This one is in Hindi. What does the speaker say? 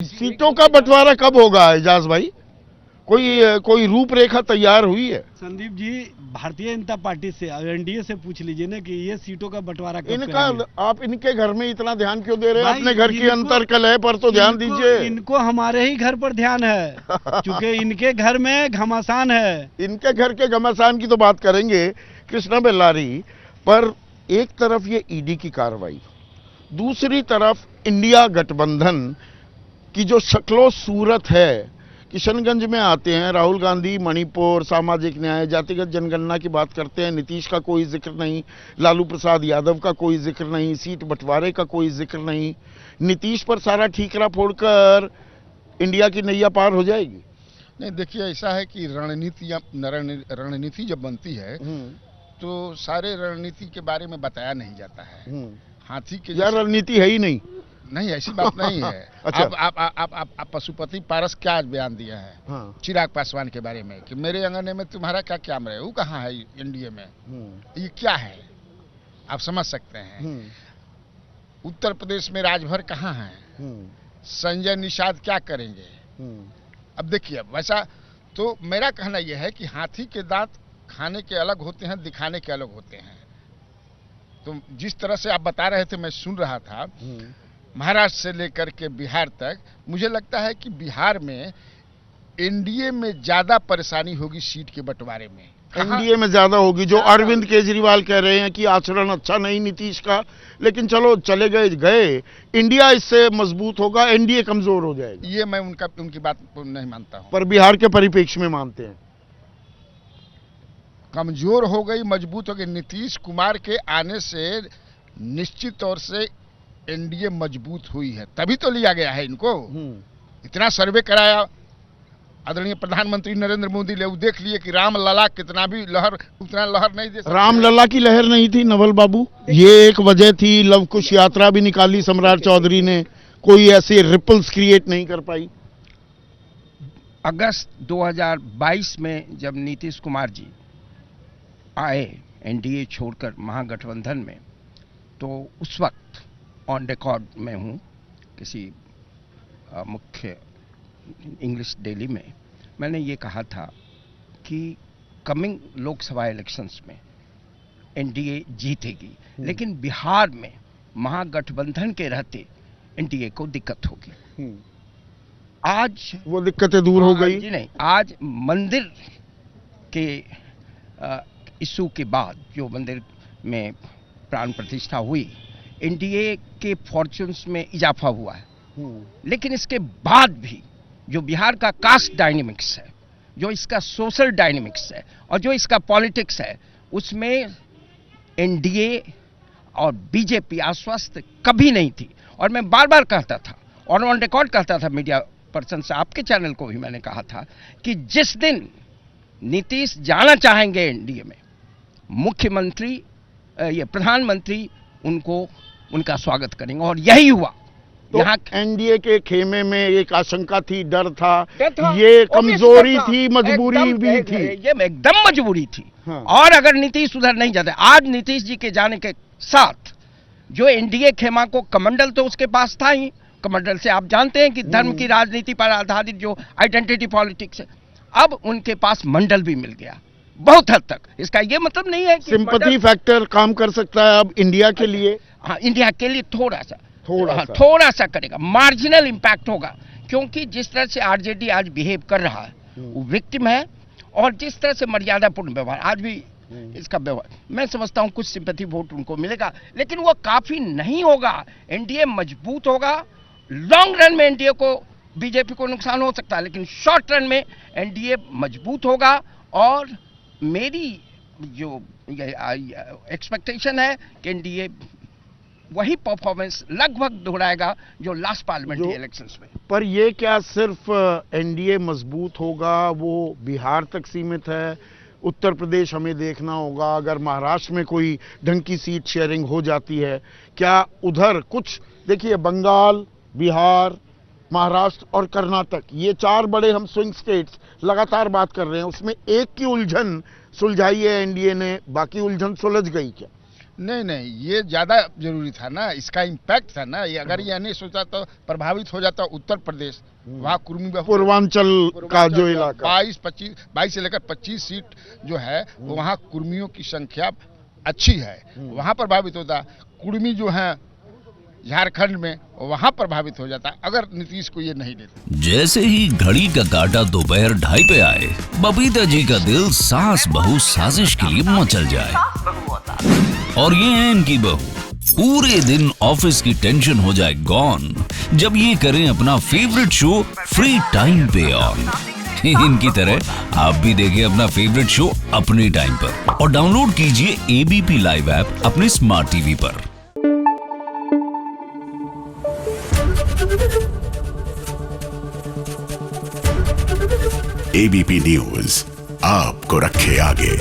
सीटों का बंटवारा कब होगा एजाज भाई? कोई रूपरेखा तैयार हुई है? संदीप जी, भारतीय जनता पार्टी से एनडीए से पूछ लीजिए ना कि ये सीटों का बंटवारा कब इनका करेंगे। आप इनके घर में इतना ध्यान क्यों दे रहे हैं? भाई, अपने घर की अंतर कलह पर तो ध्यान दीजिए। इनको हमारे ही घर पर ध्यान है क्योंकि इनके घर में घमासान है। इनके घर के घमासान की तो बात करेंगे कृष्णा बेल्लारी, पर एक तरफ ये ईडी की कार्रवाई, दूसरी तरफ इंडिया गठबंधन की जो शक्लो सूरत है। किशनगंज में आते हैं राहुल गांधी, मणिपुर, सामाजिक न्याय, जातिगत जनगणना की बात करते हैं, नीतीश का कोई जिक्र नहीं, लालू प्रसाद यादव का कोई जिक्र नहीं, सीट बंटवारे का कोई जिक्र नहीं। नीतीश पर सारा ठीकरा फोड़कर इंडिया की नैया पार हो जाएगी। नहीं, देखिए ऐसा है कि रणनीति जब बनती है तो सारे रणनीति के बारे में बताया नहीं जाता है। हाथी के यार रणनीति है ही नहीं। नहीं, ऐसी बात नहीं है। अच्छा। आप पशुपति पारस क्या आज बयान दिया है? हाँ। चिराग पासवान के बारे में कि मेरे अंगने में तुम्हारा क्या कैमरा है, वो कहाँ है एनडीए में? ये क्या है? आप समझ सकते हैं। उत्तर प्रदेश में राजभर कहाँ है? संजय निषाद क्या करेंगे? अब देखिए, वैसा तो मेरा कहना यह है कि हाथी के दांत खाने के अलग होते हैं, दिखाने के अलग होते हैं। तो जिस तरह से आप बता रहे थे, मैं सुन रहा था, महाराष्ट्र से लेकर के बिहार तक, मुझे लगता है कि बिहार में एनडीए में ज्यादा परेशानी होगी सीट के बंटवारे में। एनडीए में ज्यादा होगी। जो अरविंद केजरीवाल कह रहे हैं कि आचरण अच्छा नहीं नीतीश का, लेकिन चलो चले गए, इंडिया इससे मजबूत होगा, एनडीए कमजोर हो जाएगी। ये मैं उनकी बात नहीं मानता हूं। पर बिहार के परिप्रेक्ष्य में मानते हैं। कमजोर हो गई, मजबूत हो गई। नीतीश कुमार के आने से निश्चित तौर से एनडीए मजबूत हुई है, तभी तो लिया गया है इनको। इतना सर्वे कराया आदरणीय प्रधानमंत्री नरेंद्र मोदी ने, देख लिए कि राम लला कितना भी लहर, उतना लहर नहीं दे सकते। राम लला की लहर नहीं थी नवल बाबू, ये एक वजह थी। लव कुश यात्रा भी निकाली सम्राट चौधरी ने, कोई ऐसे रिपल्स क्रिएट नहीं कर पाई। अगस्त 2022 में जब नीतीश कुमार जी आए एनडीए छोड़कर महागठबंधन में, तो उस वक्त ऑन रिकॉर्ड में हूं किसी मुख्य इंग्लिश डेली में, मैंने ये कहा था कि कमिंग लोकसभा इलेक्शंस में एनडीए जीतेगी, लेकिन बिहार में महागठबंधन के रहते एनडीए को दिक्कत होगी। आज वो दिक्कतें दूर हो गई जी नहीं, आज मंदिर के इशू के बाद, जो मंदिर में प्राण प्रतिष्ठा हुई, एनडीए के फॉर्च्यून्स में इजाफा हुआ है। लेकिन इसके बाद भी जो बिहार का कास्ट डायनेमिक्स है, जो इसका सोशल डायनेमिक्स है और जो इसका पॉलिटिक्स है, उसमें एनडीए और बीजेपी आश्वस्त कभी नहीं थी। और मैं बार बार कहता था और ऑन रिकॉर्ड कहता था मीडिया पर्सन से, आपके चैनल को भी मैंने कहा था कि जिस दिन नीतीश जाना चाहेंगे एनडीए में, मुख्यमंत्री ये प्रधानमंत्री उनका स्वागत करेंगे, और यही हुआ। तो यहाँ एनडीए के खेमे में एक आशंका थी, डर था, ये कमजोरी थी, मजबूरी भी थी। ये एकदम मजबूरी थी। हाँ। और अगर नीतीश उधर नहीं जाते, आज नीतीश जी के जाने के साथ जो एनडीए खेमा को कमंडल तो उसके पास था ही, कमंडल से आप जानते हैं कि धर्म की राजनीति पर आधारित जो आइडेंटिटी पॉलिटिक्स है, अब उनके पास मंडल भी मिल गया बहुत हद तक। इसका ये मतलब नहीं है कि सिंपैथी फैक्टर काम कर सकता है अब इंडिया के लिए। हाँ, इंडिया के लिए थोड़ा सा करेगा, मार्जिनल इंपैक्ट होगा, क्योंकि जिस तरह से आरजेडी आज बिहेव कर रहा है, वो विक्टिम है, और जिस तरह से मर्यादापूर्ण व्यवहार आज भी इसका व्यवहार, मैं समझता हूं कुछ सिंपैथी वोट उनको मिलेगा, लेकिन वो काफी नहीं होगा। एनडीए मजबूत होगा, लॉन्ग रन में एनडीए को, बीजेपी को नुकसान हो सकता है, लेकिन शॉर्ट रन में एनडीए मजबूत होगा। और मेरी जो एक्सपेक्टेशन है कि एनडीए वही परफॉर्मेंस लगभग दोहराएगा जो लास्ट पार्लियामेंट्री इलेक्शंस में। पर ये क्या सिर्फ एनडीए मजबूत होगा, वो बिहार तक सीमित है? उत्तर प्रदेश हमें देखना होगा। अगर महाराष्ट्र में कोई ढंग की सीट शेयरिंग हो जाती है, क्या उधर कुछ, देखिए बंगाल, बिहार, महाराष्ट्र और कर्नाटक, ये चार बड़े हम स्विंग स्टेट्स लगातार बात कर रहे हैं, उसमें एक की उलझन सुलझाई है एनडीए ने, बाकी उलझन सुलझ गई क्या? नहीं नहीं, ये ज्यादा जरूरी था ना, इसका इम्पैक्ट था ना। ये अगर ये नहीं सोचा तो प्रभावित हो जाता उत्तर प्रदेश, वहाँ कुर्मी पूर्वांचल का जो इलाका 22 से लेकर 25 सीट जो है वहाँ कुर्मियों की संख्या अच्छी है, वहाँ प्रभावित होता। कुर्मी जो है झारखंड में वहाँ प्रभावित हो जाता अगर नीतीश को ये नहीं देता। जैसे ही घड़ी का काटा दोपहर 2:30 पे आए, बबीता जी का दिल सास बहू साजिश के लिए मचल जाए। और ये है इनकी बहू, पूरे दिन ऑफिस की टेंशन हो जाए गॉन जब ये करें अपना फेवरेट शो फ्री टाइम पे ऑन। इनकी तरह आप भी देखें अपना फेवरेट शो अपने टाइम पर और डाउनलोड कीजिए एबीपी लाइव ऐप अपने स्मार्ट टीवी पर। एबीपी न्यूज आपको रखे आगे।